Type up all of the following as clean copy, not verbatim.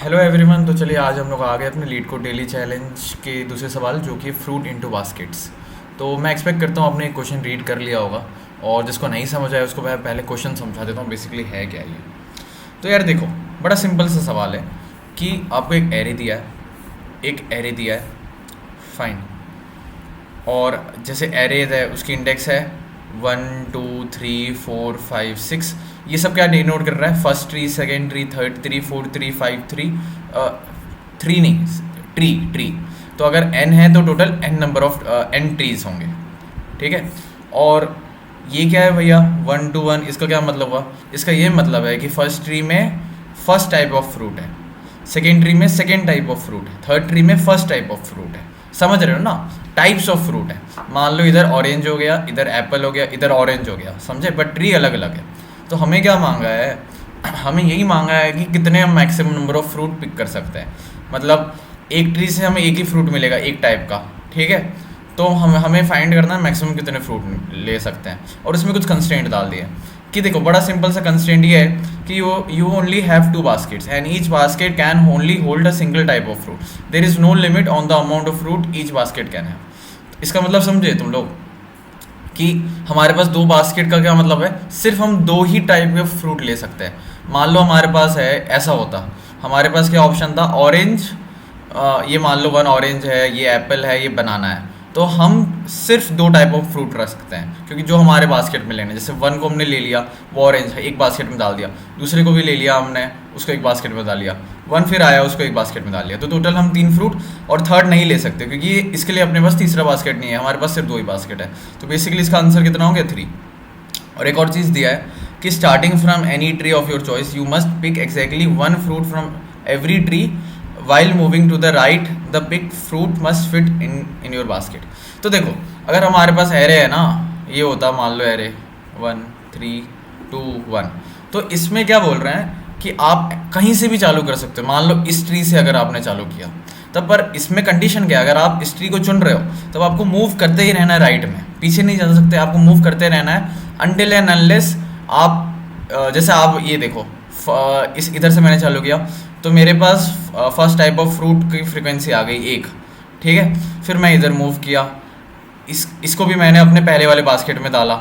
Hello everyone. तो चलिए आज हम लोग आ गए अपने लीड को डेली चैलेंज के दूसरे सवाल जो कि फ्रूट इनटू बास्केट्स। तो मैं एक्सपेक्ट करता हूँ आपने क्वेश्चन रीड कर लिया होगा और जिसको नहीं समझ आया उसको मैं पहले क्वेश्चन समझा देता हूँ बेसिकली है क्या ये। तो यार देखो, बड़ा सिंपल सा सवाल है कि आपको एक एरे दिया है, फाइन। और जैसे एरे है उसकी इंडेक्स है 1 2 3 4 5 6। ये सब क्या डिनोट कर रहा है? First tree, second tree, third tree, fourth tree, five tree, three नहीं, ट्री ट्री। तो अगर एन है तो total n number of n trees होंगे, ठीक है। और ये क्या है भैया? 1 to 1, इसका क्या मतलब हुआ? इसका ये मतलब है कि फर्स्ट ट्री में फर्स्ट टाइप ऑफ फ्रूट है, सेकेंड ट्री में सेकेंड टाइप ऑफ फ्रूट है, थर्ड ट्री में फर्स्ट टाइप ऑफ फ्रूट है। समझ रहे हो ना? टाइप्स ऑफ फ्रूट है। मान लो इधर ऑरेंज हो गया, इधर एप्पल हो गया, इधर ऑरेंज हो गया, समझे? बट ट्री अलग अलग है। तो हमें क्या मांगा है? हमें यही मांगा है कि कितने हम maximum number of fruit pick कर सकते हैं। मतलब एक ट्री से हमें एक ही फ्रूट मिलेगा, एक टाइप का, ठीक है। तो हमें फाइंड करना है मैक्सिमम कितने फ्रूट ले सकते हैं। और उसमें कुछ कंस्ट्रेंट डाल दिए कि देखो, बड़ा सिंपल सा कंस्ट्रेंट ये है कि you only have 2 baskets and each basket can only hold a single type of fruit. There is no limit on the amount of fruit each basket can have. इसका मतलब समझे तुम लोग कि हमारे पास 2 बास्केट का क्या मतलब है? सिर्फ हम 2 ही टाइप के फ्रूट ले सकते हैं। मान लो हमारे पास है, ऐसा होता हमारे पास क्या ऑप्शन था? ऑरेंज, ये मान लो 1 ऑरेंज है, ये एप्पल है, ये बनाना है। तो हम सिर्फ 2 टाइप ऑफ फ्रूट रख सकते हैं क्योंकि जो हमारे बास्केट में लेने, जैसे 1 को हमने ले लिया, वो ऑरेंज है, एक बास्केट में डाल दिया। दूसरे को भी ले लिया हमने, उसको एक बास्केट में डाल लिया। 1 फिर आया, उसको एक बास्केट में डाल लिया। तो टोटल हम 3 फ्रूट, और थर्ड नहीं ले सकते क्योंकि इसके लिए अपने पास तीसरा बास्केट नहीं है, हमारे पास सिर्फ 2 ही बास्केट है। तो बेसिकली इसका आंसर कितना हो गया? 3। और एक और चीज़ दिया है कि starting from any tree of your choice you must pick exactly 1 fruit from every tree while moving to the right the pick fruit must fit in your basket. तो देखो, अगर हमारे पास एरे है ना, ये होता मान लो एरे 1 3 2 1। तो इसमें क्या बोल रहे हैं कि आप कहीं से भी चालू कर सकते हो। मान लो इस ट्री से अगर आपने चालू किया तब, पर इसमें कंडीशन क्या है? अगर आप इस ट्री को चुन रहे हो तब आपको मूव करते ही रहना है राइट में, पीछे नहीं जा सकते, आपको मूव करते रहना है अनटिल एंड अनलेस आप जैसे आप ये देखो, इस इधर से मैंने चालू किया तो मेरे पास फर्स्ट टाइप ऑफ फ्रूट की फ्रीक्वेंसी आ गई 1, ठीक है। फिर मैं इधर मूव किया, इसको भी मैंने अपने पहले वाले बास्केट में डाला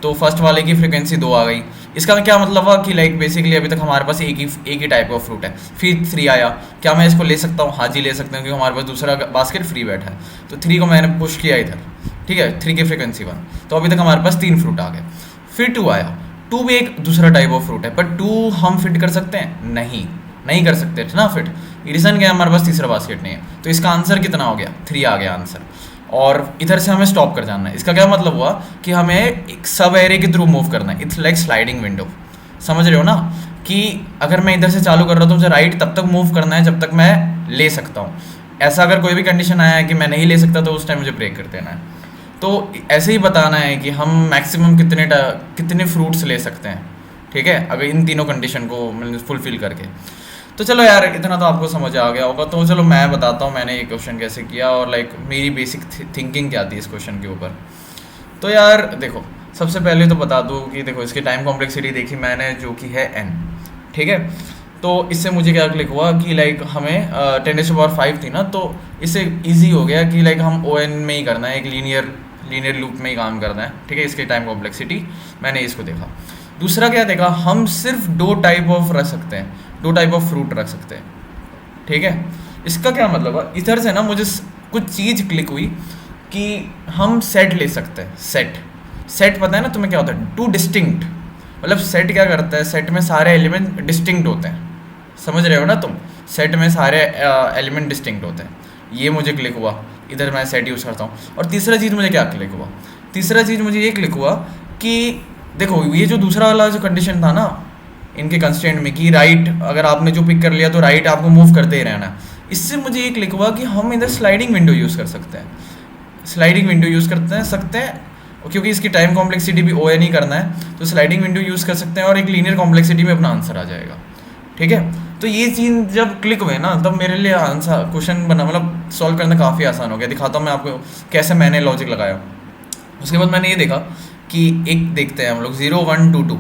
तो फर्स्ट वाले की फ्रीक्वेंसी 2 आ गई। इसका क्या मतलब हुआ कि लाइक बेसिकली अभी तक हमारे पास एक ही टाइप ऑफ फ्रूट है। फिर 3 आया, क्या मैं इसको ले सकता हूँ? हाँ जी ले सकते हैं क्योंकि हमारे पास दूसरा बास्केट फ्री बैठा है। तो 3 को मैंने पुश किया इधर, ठीक है, 3 की फ्रीक्वेंसी 1। तो अभी तक हमारे पास 3 फ्रूट आ गए। फिर 2 आया, 2 भी एक दूसरा टाइप ऑफ फ्रूट है, पर 2 हम फिट कर सकते हैं? नहीं कर सकते ना फिट। रीज़न क्या है? हमारे पास तीसरा बास्केट नहीं है। तो इसका आंसर कितना हो गया? 3 आ गया आंसर। और इधर से हमें स्टॉप कर जाना है। इसका क्या मतलब हुआ कि हमें एक सब एरे के थ्रू मूव करना है। It's like sliding window. समझ रहे हो ना? कि अगर मैं इधर से चालू कर रहा हूँ तो मुझे राइट तब तक मूव करना है जब तक मैं ले सकता हूँ। ऐसा अगर कोई भी कंडीशन आया है कि मैं नहीं ले सकता तो उस टाइम मुझे ब्रेक कर देना है। तो ऐसे ही बताना है कि हम मैक्सिमम कितने फ्रूट्स ले सकते हैं, ठीक है, अगर इन तीनों कंडीशन को फुलफिल करके। तो चलो यार, इतना तो आपको समझ आ गया होगा। तो चलो मैं बताता हूँ मैंने ये क्वेश्चन कैसे किया और लाइक मेरी बेसिक थिंकिंग क्या थी इस क्वेश्चन के ऊपर। तो यार देखो, सबसे पहले तो बता दूँ कि देखो इसकी टाइम कॉम्प्लेक्सिटी देखी मैंने जो कि है n, ठीक है। तो इससे मुझे क्या क्लिक हुआ कि लाइक हमें 10⁵ थी ना, तो इससे ईजी हो गया कि लाइक हम on में ही करना है, एक लीनियर लूप में ही काम करना है, ठीक है। इसकी टाइम कॉम्प्लेक्सिटी मैंने इसको देखा। दूसरा क्या देखा? हम सिर्फ 2 टाइप ऑफ रख सकते हैं, 2 टाइप ऑफ फ्रूट रख सकते हैं, ठीक है। इसका क्या मतलब है? इधर से ना मुझे कुछ चीज़ क्लिक हुई कि हम सेट ले सकते हैं। सेट पता है ना तुम्हें क्या होता है? 2 डिस्टिंक्ट, मतलब सेट क्या करता है? सेट में सारे एलिमेंट डिस्टिंक्ट होते हैं। समझ रहे हो ना तुम? सेट में सारे एलिमेंट डिस्टिंक्ट होते हैं। ये मुझे क्लिक हुआ, इधर मैं सेट यूज़ करता हूँ। और तीसरा चीज़ मुझे क्या क्लिक हुआ? तीसरा चीज़ मुझे ये क्लिक हुआ कि देखो, ये जो दूसरा वाला जो कंडीशन था ना इनके कंस्ट्रेंट में कि राइट, अगर आपने जो पिक कर लिया तो राइट आपको मूव करते ही रहना है। इससे मुझे ये क्लिक हुआ कि हम इधर स्लाइडिंग विंडो यूज़ कर सकते हैं। स्लाइडिंग विंडो यूज़ करते सकते हैं क्योंकि इसकी टाइम कॉम्प्लेक्सिटी भी ON ही करना है, तो स्लाइडिंग विंडो यूज़ कर सकते हैं और एक लीनियर कॉम्प्लेक्सिटी में अपना आंसर आ जाएगा, ठीक है। तो ये चीज़ जब क्लिक हुए ना तब मेरे लिए आंसर क्वेश्चन बना, मतलब सॉल्व करना काफ़ी आसान हो गया। दिखाता हूँ मैं आपको कैसे मैंने लॉजिक लगाया। उसके बाद मैंने ये देखा कि एक देखते हैं हम लोग 0 1 2 2,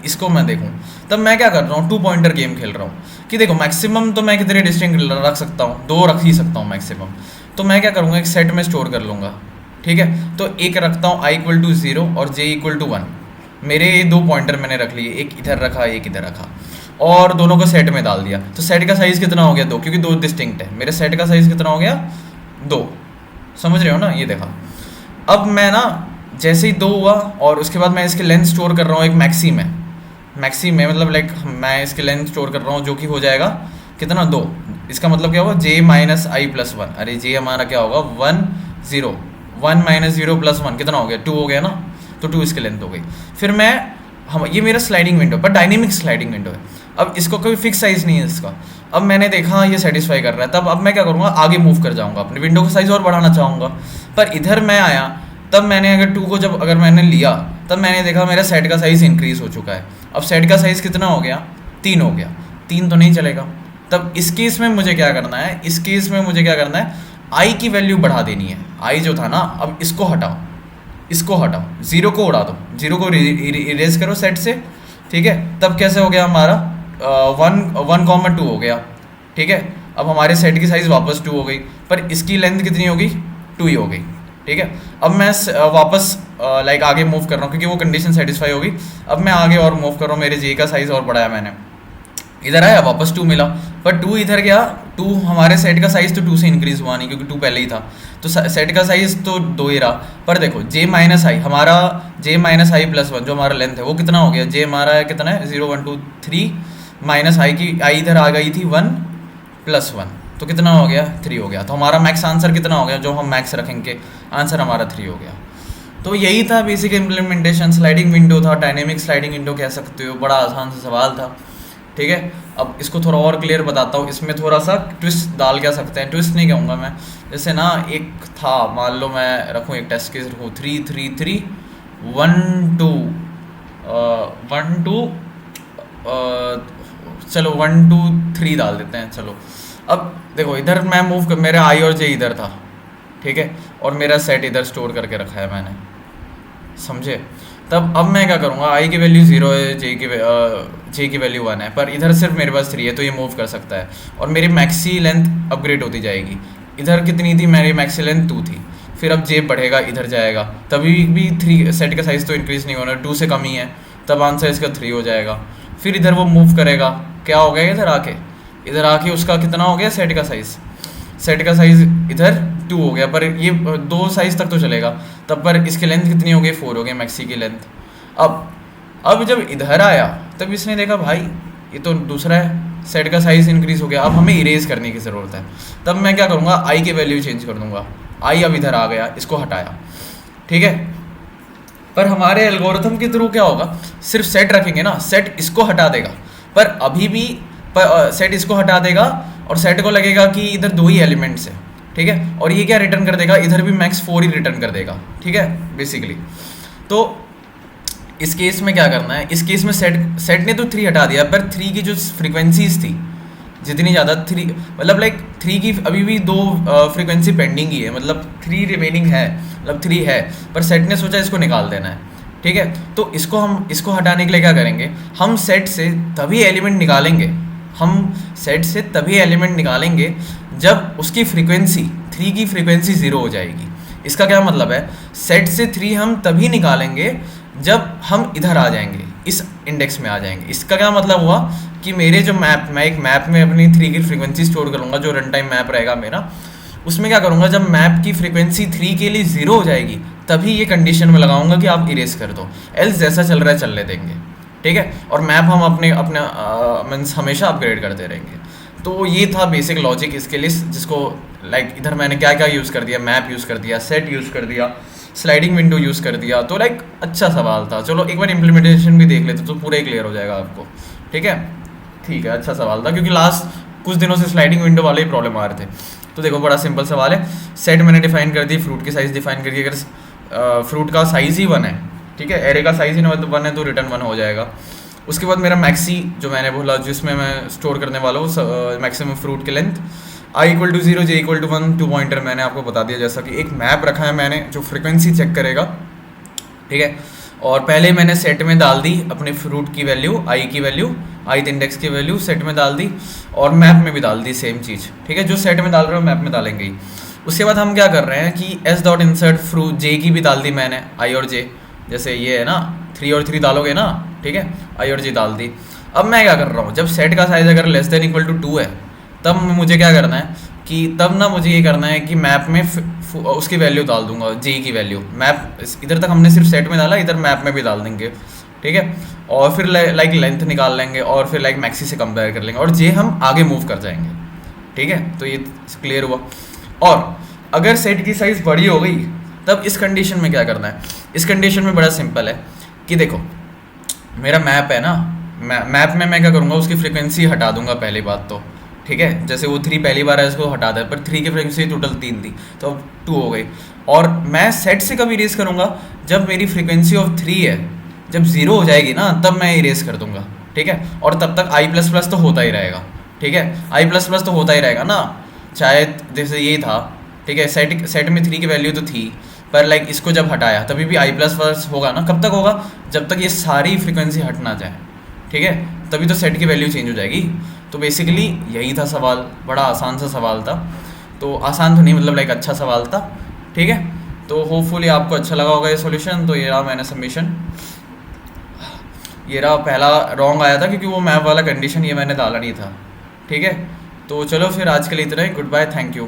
इसको मैं देखूँ, तब मैं क्या कर रहा हूँ, 2 पॉइंटर गेम खेल रहा हूँ कि देखो मैक्सिमम तो मैं कितने डिस्टिंक्ट रख सकता हूँ, 2 रख ही सकता हूँ मैक्सिमम। तो मैं क्या करूँगा, एक सेट में स्टोर कर लूँगा, ठीक है। तो एक रखता हूँ i=0 और j=1, मेरे 2 पॉइंटर मैंने रख लिए, एक इधर रखा एक इधर रखा, और दोनों को सेट में डाल दिया। तो सेट का साइज़ कितना हो गया, 2, क्योंकि 2 डिस्टिंक्ट है। मेरे सेट का साइज़ कितना हो गया, 2। समझ रहे हो ना, ये देखा। अब मैं ना जैसे ही 2 हुआ और उसके बाद मैं इसके लेंथ स्टोर कर रहा हूँ एक मैक्सी में, मतलब लाइक मैं इसके लेंथ स्टोर कर रहा हूँ जो कि हो जाएगा कितना, 2। इसका मतलब क्या होगा, j-i+1। अरे j हमारा क्या होगा, 1 0, 1 - 0 + 1 कितना हो गया, 2 हो गया ना। तो 2 इसकी लेंथ हो गई। फिर मैं ये मेरा स्लाइडिंग विंडो, पर डायनेमिक स्लाइडिंग विंडो है। अब इसको कोई फिक्स साइज़ नहीं है इसका। अब मैंने देखा ये सेटिस्फाई कर रहा है, तब अब मैं क्या करूँगा, आगे मूव कर जाऊँगा, अपने विंडो का साइज़ और बढ़ाना चाहूँगा। पर इधर मैं आया, तब मैंने अगर 2 को जब अगर मैंने लिया, तब मैंने देखा मेरा सेट का साइज़ इंक्रीज़ हो चुका है। अब सेट का साइज़ कितना हो गया, 3 हो गया। 3 तो नहीं चलेगा। तब इस केस में मुझे क्या करना है, आई की वैल्यू बढ़ा देनी है। आई जो था ना, अब इसको हटाओ, 0 को उड़ा दो, 0 को इरेज करो सेट से, ठीक है। तब कैसे हो गया हमारा, 1,2 हो गया, ठीक है। अब हमारे सेट की साइज़ वापस 2 हो गई, पर इसकी लेंथ कितनी होगी, 2 ही हो गई, ठीक है। अब मैं वापस लाइक आगे मूव कर रहा हूँ, क्योंकि वो कंडीशन सेटिस्फाई होगी। अब मैं आगे और मूव कर रहा हूँ, मेरे जे का साइज़ और बढ़ाया मैंने, इधर आया वापस 2 मिला, पर 2 इधर गया। 2 हमारे सेट का साइज़ तो 2 से इंक्रीज़ हुआ नहीं, क्योंकि 2 पहले ही था, तो सेट का साइज़ तो 2 ही रहा। पर देखो j-i हमारा, j-i+1 जो हमारा लेंथ है वो कितना हो गया, j हमारा है कितना है, 0 1 2 3 माइनस आई की आई इधर आ गई थी 1 + 1, तो कितना हो गया, 3 हो गया। तो हमारा मैक्स आंसर कितना हो गया, जो हम मैक्स रखेंगे आंसर हमारा 3 हो गया। तो यही था बेसिक इम्प्लीमेंटेशन। स्लाइडिंग विंडो था, डायनेमिक स्लाइडिंग विंडो कह सकते हो, बड़ा आसान सा सवाल था, ठीक है। अब इसको थोड़ा और क्लियर बताता हूँ। इसमें थोड़ा सा ट्विस्ट डाल क्या सकते हैं, ट्विस्ट नहीं कहूँगा मैं, जैसे ना एक था, मान लो मैं रखूँ एक टेस्ट केस रखूँ, 3 3 3 1 2 1 2 चलो 1 2 3 डाल देते हैं, चलो। अब देखो इधर मैं मूव कर, मेरा आई और जे इधर था, ठीक है, और मेरा सेट इधर स्टोर करके रखा है मैंने, समझे। तब अब मैं क्या करूँगा, आई की वैल्यू 0 है, जे की वैल्यू 1 है, पर इधर सिर्फ मेरे पास 3 है, तो ये मूव कर सकता है, और मेरी मैक्सी लेंथ अपग्रेड होती जाएगी। इधर कितनी थी, मेरी मैक्सी लेंथ 2 थी, फिर अब जे बढ़ेगा, इधर जाएगा, तभी भी 3 सेट का साइज़ तो इंक्रीज़ नहीं होना, 2 से कम ही है, तब आंसर इसका 3 हो जाएगा। फिर इधर वो मूव करेगा, क्या हो गया, इधर आके उसका कितना हो गया, सेट का साइज़ इधर 2 हो गया, पर ये 2 साइज़ तक तो चलेगा, तब पर इसकी लेंथ कितनी हो गई, 4 हो गई मैक्सी की लेंथ। अब जब इधर आया, तब इसने देखा भाई ये तो दूसरा है, सेट का साइज़ इंक्रीज़ हो गया, अब हमें इरेज करने की ज़रूरत है। तब मैं क्या करूँगा, आई की वैल्यू चेंज कर दूँगा, आई अब इधर आ गया, इसको हटाया, ठीक है। पर हमारे एल्गोरिथम के थ्रू क्या होगा, सिर्फ सेट रखेंगे ना, सेट इसको हटा देगा, पर अभी भी सेट इसको हटा देगा, और सेट को लगेगा कि इधर 2 ही एलिमेंट्स है, ठीक है, और ये क्या रिटर्न कर देगा, इधर भी मैक्स 4 ही रिटर्न कर देगा, ठीक है, बेसिकली। तो इस केस में क्या करना है, इस केस में सेट ने तो 3 हटा दिया, पर 3 की जो फ्रीक्वेंसीज थी जितनी ज़्यादा, 3 मतलब लाइक 3 की अभी भी 2 फ्रीक्वेंसी पेंडिंग ही है, मतलब 3 रिमेनिंग है, मतलब 3 है, पर सेट ने सोचा इसको निकाल देना है, ठीक है। तो इसको हटाने के लिए क्या करेंगे, हम सेट से तभी एलिमेंट निकालेंगे जब उसकी फ्रीक्वेंसी 3 की फ्रीक्वेंसी 0 हो जाएगी। इसका क्या मतलब है, सेट से 3 हम तभी निकालेंगे जब हम इधर आ जाएंगे, इस इंडेक्स में आ जाएंगे। इसका क्या मतलब हुआ कि मेरे जो मैं एक मैप में अपनी 3 की फ्रीक्वेंसी स्टोर करूँगा, जो रन टाइम मैप रहेगा मेरा, उसमें क्या करूँगा, जब मैप की फ्रीक्वेंसी 3 के लिए 0 हो जाएगी, तभी ये कंडीशन में लगाऊंगा कि आप इरेज कर दो, एल्स जैसा चल रहा है चलने देंगे, ठीक है। और मैप हम अपने मीन्स हमेशा अपग्रेड करते रहेंगे। तो ये था बेसिक लॉजिक इसके लिए, जिसको लाइक इधर मैंने क्या क्या यूज़ कर दिया, मैप यूज़ कर दिया, सेट यूज़ कर दिया, स्लाइडिंग विंडो यूज़ कर दिया। तो लाइक अच्छा सवाल था, चलो एक बार इम्प्लीमेंटेशन भी देख लेते तो पूरा ही क्लियर हो जाएगा आपको, ठीक है। अच्छा सवाल था, क्योंकि लास्ट कुछ दिनों से स्लाइडिंग विंडो वाले ही प्रॉब्लम आ रहे थे। तो देखो बड़ा सिंपल सवाल है, सेट मैंने डिफाइन कर दी, फ्रूट की साइज़ डिफाइन कर दी, अगर फ्रूट का साइज़ ही 1 है, ठीक है, एरे का साइज़ ही 1 है, तो रिटर्न 1 हो जाएगा। उसके बाद मेरा मैक्सी जो मैंने बोला, जिसमें मैं स्टोर करने वाला हूँ मैक्सिमम फ्रूट की लेंथ, i=0 j=1, 2 पॉइंटर मैंने आपको बता दिया, जैसा कि एक मैप रखा है मैंने जो फ्रिक्वेंसी चेक करेगा, ठीक है। और पहले मैंने सेट में डाल दी अपने फ्रूट की वैल्यू, आई की वैल्यू, ith इंडेक्स की वैल्यू सेट में डाल दी, और मैप में भी डाल दी सेम चीज़, ठीक है। जो सेट में डाल रहे हो मैप में डालेंगे ही। उसके बाद हम क्या कर रहे हैं कि एस डॉट इंसर्ट फ्रूट, जे की भी डाल दी मैंने, आई और जे, जैसे ये है ना 3 और 3 डालोगे ना, ठीक है, आई और जे डाल दी। अब मैं क्या कर रहा हूँ, जब सेट का साइज अगर लेस देन इक्वल टू 2 है, तब मुझे क्या करना है कि तब ना मुझे ये करना है कि मैप में उसकी वैल्यू डाल दूंगा, जे की वैल्यू। मैप इधर तक हमने सिर्फ सेट में डाला, इधर मैप में भी डाल देंगे, ठीक है। और फिर लाइक लेंथ निकाल लेंगे, और फिर लाइक मैक्सी से कंपेयर कर लेंगे, और जे हम आगे मूव कर जाएंगे, ठीक है। तो ये क्लियर हुआ। और अगर सेट की साइज़ बड़ी हो गई, तब इस कंडीशन में क्या करना है। इस कंडीशन में बड़ा सिंपल है कि देखो मेरा मैप है ना, मैप में मैं क्या करूँगा, उसकी फ्रीक्वेंसी हटा दूंगा पहली बात तो, ठीक है। जैसे वो 3 पहली बार है, इसको हटा दे, पर 3 की फ्रीक्वेंसी टोटल 3 थी, तो अब 2 हो गई। और मैं सेट से कब इरेज करूँगा, जब मेरी फ्रीक्वेंसी ऑफ 3 है, जब 0 हो जाएगी ना, तब मैं इरेज कर दूंगा, ठीक है। और तब तक आई प्लस प्लस तो होता ही रहेगा, ठीक है। आई प्लस प्लस तो होता ही रहेगा ना, चाहे जैसे ये था, ठीक है। सेट में 3 की वैल्यू तो थी, पर लाइक इसको जब हटाया तभी भी आई प्लस प्लस होगा ना। कब तक होगा, जब तक ये सारी फ्रीक्वेंसी हट ना जाए, ठीक है, तभी तो सेट की वैल्यू चेंज हो जाएगी। तो बेसिकली यही था सवाल, बड़ा आसान सा सवाल था। तो आसान तो नहीं, मतलब लाइक अच्छा सवाल था, ठीक है। तो होपफुली आपको अच्छा लगा होगा ये सॉल्यूशन। तो ये रहा मैंने सबमिशन, ये रहा। पहला रॉन्ग आया था क्योंकि वो मैप वाला कंडीशन ये मैंने डाला नहीं था, ठीक है। तो चलो फिर आज के लिए इतना ही, गुड बाय, थैंक यू।